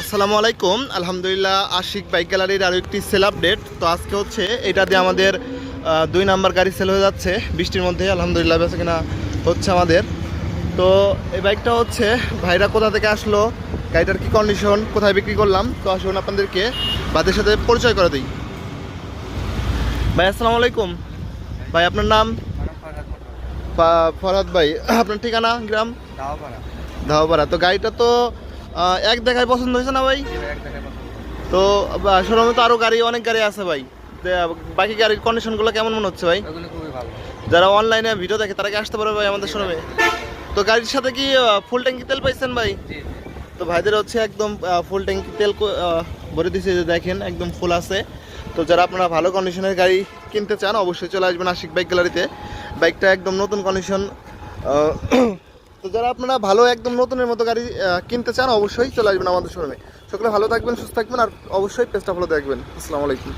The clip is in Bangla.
আসসালামু আলাইকুম। আলহামদুলিল্লাহ, আশিক বাইক গ্যালারির আরও একটি সেল আপডেট। তো আজকে হচ্ছে এটা দিয়ে আমাদের 2 নাম্বার গাড়ি সেল হয়ে যাচ্ছে বৃষ্টির মধ্যে। আলহামদুলিল্লাহ বেচা কিনা হচ্ছে আমাদের। তো এই বাইকটা হচ্ছে ভাইরা কোথা থেকে আসলো, গাড়িটার কী কন্ডিশন, কোথায় বিক্রি করলাম, তো আসুন আপনাদেরকে ভাইদের সাথে পরিচয় করে দিই। ভাই আসসালামু আলাইকুম। ভাই আপনার নাম? ফরহাদ ভাই। আপনার ঠিকানা? গ্রাম ধাওপাড়া। তো গাড়িটা তো এক দেখায় পছন্দ হয়েছে না ভাই? তো শোরুমে তো আরও গাড়ি, অনেক গাড়ি আছে ভাই। বাকি গাড়ির কন্ডিশনগুলো কেমন মনে হচ্ছে ভাই? খুবই ভালো। যারা অনলাইনে ভিডিও দেখে তারা কি আসতে পারবে ভাই আমাদের শোরুমে? তো গাড়ির সাথে কি ফুল ট্যাঙ্কি তেল পাইছেন ভাই? তো ভাইদের হচ্ছে একদম ফুল ট্যাঙ্কি তেল ভরে দিয়েছে, যে দেখেন একদম ফুল আছে। তো যারা আপনারা ভালো কন্ডিশনের গাড়ি কিনতে চান অবশ্যই চলে আসবেন আশিক বাইক গ্যালারিতে। বাইকটা একদম নতুন কন্ডিশন। তো যারা আপনারা ভালো একদম নতুনের মতো গাড়ি কিনতে চান অবশ্যই চলে আসবেন আমাদের শোরুমে। সকলে ভালো থাকবেন, সুস্থ থাকবেন, আর অবশ্যই পেজটা ফলো দেখবেন। আসসালামু আলাইকুম।